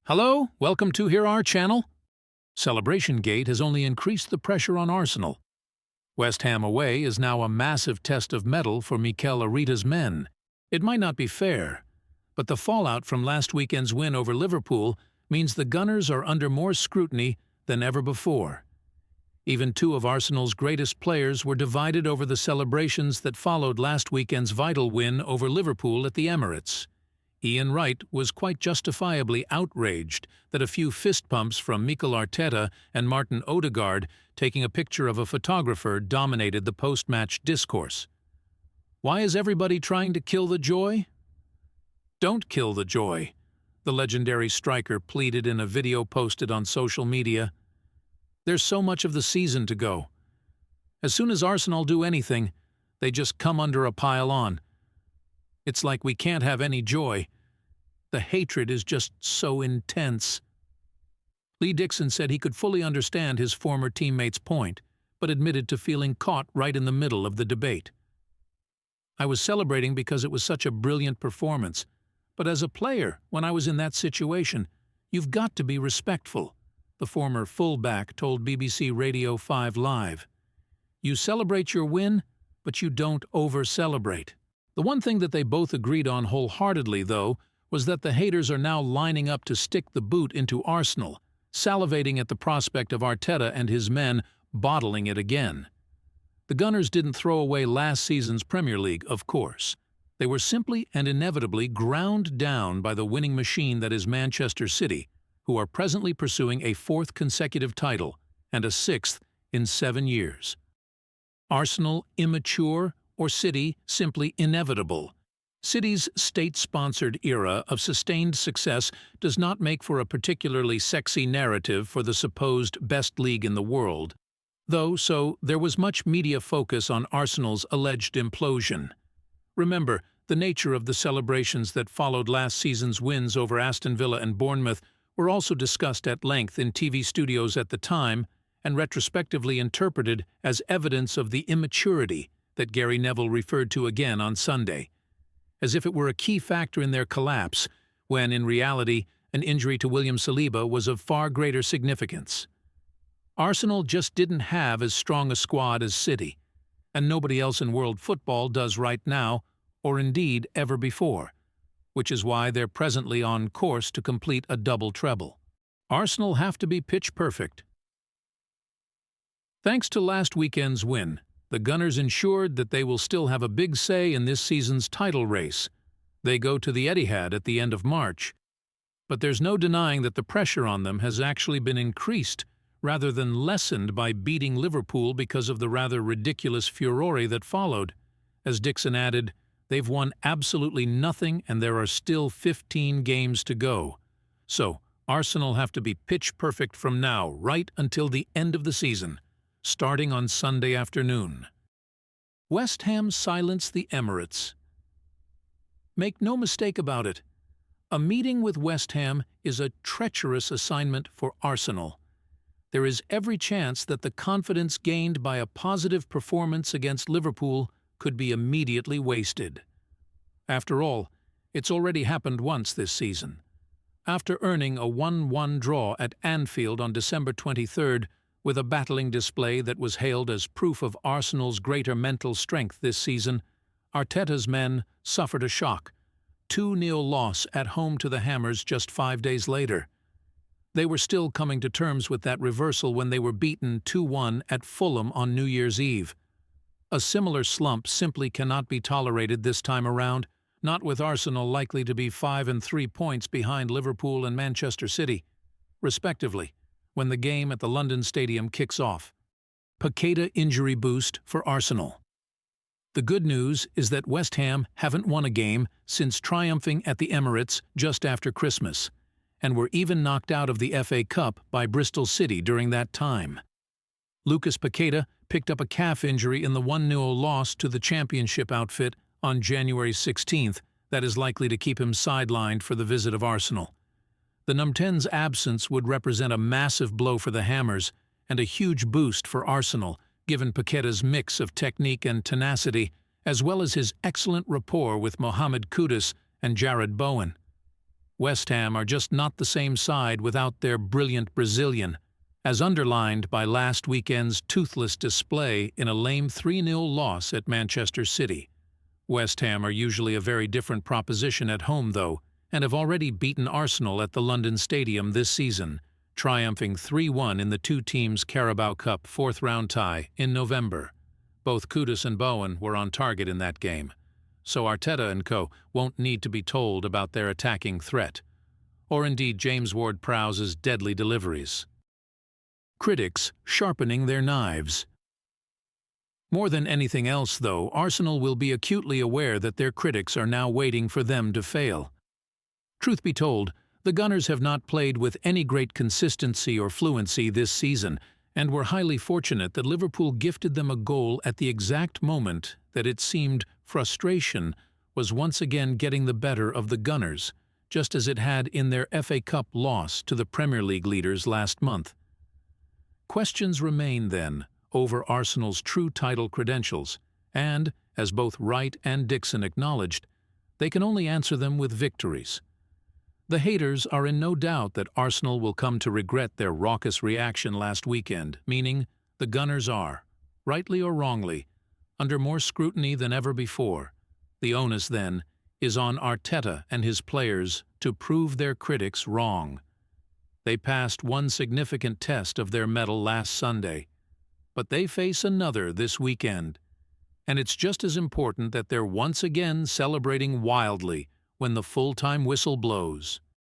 Hello, welcome to our channel. Celebration Gate has only increased the pressure on Arsenal. West Ham away is now a massive test of mettle for Mikel Arteta's men. It might not be fair, but the fallout from last weekend's win over Liverpool means the Gunners are under more scrutiny than ever before. Even two of Arsenal's greatest players were divided over the celebrations that followed last weekend's vital win over Liverpool at the Emirates. Ian Wright was quite justifiably outraged that a few fist pumps from Mikel Arteta and Martin Odegaard taking a picture of a photographer dominated the post-match discourse. Why is everybody trying to kill the joy? Don't kill the joy, the legendary striker pleaded in a video posted on social media. There's so much of the season to go. As soon as Arsenal do anything, they just come under a pile on. It's like we can't have any joy. The hatred is just so intense. Lee Dixon said he could fully understand his former teammate's point, but admitted to feeling caught right in the middle of the debate. I was celebrating because it was such a brilliant performance, but as a player, when I was in that situation, you've got to be respectful, the former fullback told BBC Radio 5 Live. You celebrate your win, but you don't over-celebrate. The one thing that they both agreed on wholeheartedly, though, was that the haters are now lining up to stick the boot into Arsenal, salivating at the prospect of Arteta and his men bottling it again. The Gunners didn't throw away last season's Premier League, of course. They were simply and inevitably ground down by the winning machine that is Manchester City, who are presently pursuing a fourth consecutive title and a sixth in 7 years. Arsenal immature, or City simply inevitable. City's state-sponsored era of sustained success does not make for a particularly sexy narrative for the supposed best league in the world, so there was much media focus on Arsenal's alleged implosion. Remember, the nature of the celebrations that followed last season's wins over Aston Villa and Bournemouth were also discussed at length in TV studios at the time and retrospectively interpreted as evidence of the immaturity that Gary Neville referred to again on Sunday, as if it were a key factor in their collapse, when, in reality, an injury to William Saliba was of far greater significance. Arsenal just didn't have as strong a squad as City, and nobody else in world football does right now, or indeed ever before, which is why they're presently on course to complete a double treble. Arsenal have to be pitch perfect. Thanks to last weekend's win, the Gunners ensured that they will still have a big say in this season's title race. They go to the Etihad at the end of March. But there's no denying that the pressure on them has actually been increased, rather than lessened by beating Liverpool because of the rather ridiculous furore that followed. As Dixon added, they've won absolutely nothing and there are still 15 games to go. So, Arsenal have to be pitch perfect from now, right until the end of the season, starting on Sunday afternoon. West Ham silence the Emirates. Make no mistake about it, a meeting with West Ham is a treacherous assignment for Arsenal. There is every chance that the confidence gained by a positive performance against Liverpool could be immediately wasted. After all, it's already happened once this season. After earning a 1-1 draw at Anfield on December 23rd, with a battling display that was hailed as proof of Arsenal's greater mental strength this season, Arteta's men suffered a shock, 2-0 loss at home to the Hammers just 5 days later. They were still coming to terms with that reversal when they were beaten 2-1 at Fulham on New Year's Eve. A similar slump simply cannot be tolerated this time around, not with Arsenal likely to be 5 and 3 points behind Liverpool and Manchester City, respectively, when the game at the London Stadium kicks off. Paqueta injury boost for Arsenal. The good news is that West Ham haven't won a game since triumphing at the Emirates just after Christmas, and were even knocked out of the FA Cup by Bristol City during that time. Lucas Paqueta picked up a calf injury in the 1-0 loss to the championship outfit on January 16th that is likely to keep him sidelined for the visit of Arsenal. The number 10's absence would represent a massive blow for the Hammers and a huge boost for Arsenal, given Paqueta's mix of technique and tenacity, as well as his excellent rapport with Mohamed Kudus and Jared Bowen. West Ham are just not the same side without their brilliant Brazilian, as underlined by last weekend's toothless display in a lame 3-0 loss at Manchester City. West Ham are usually a very different proposition at home, though, and have already beaten Arsenal at the London Stadium this season, triumphing 3-1 in the two teams' Carabao Cup fourth-round tie in November. Both Kudus and Bowen were on target in that game, so Arteta and co. won't need to be told about their attacking threat, or indeed James Ward-Prowse's deadly deliveries. Critics sharpening their knives. More than anything else, though, Arsenal will be acutely aware that their critics are now waiting for them to fail. Truth be told, the Gunners have not played with any great consistency or fluency this season, and were highly fortunate that Liverpool gifted them a goal at the exact moment that it seemed frustration was once again getting the better of the Gunners, just as it had in their FA Cup loss to the Premier League leaders last month. Questions remain, then, over Arsenal's true title credentials, and, as both Wright and Dixon acknowledged, they can only answer them with victories. The haters are in no doubt that Arsenal will come to regret their raucous reaction last weekend, meaning the Gunners are, rightly or wrongly, under more scrutiny than ever before. The onus, then, is on Arteta and his players to prove their critics wrong. They passed one significant test of their mettle last Sunday, but they face another this weekend, and it's just as important that they're once again celebrating wildly when the full-time whistle blows.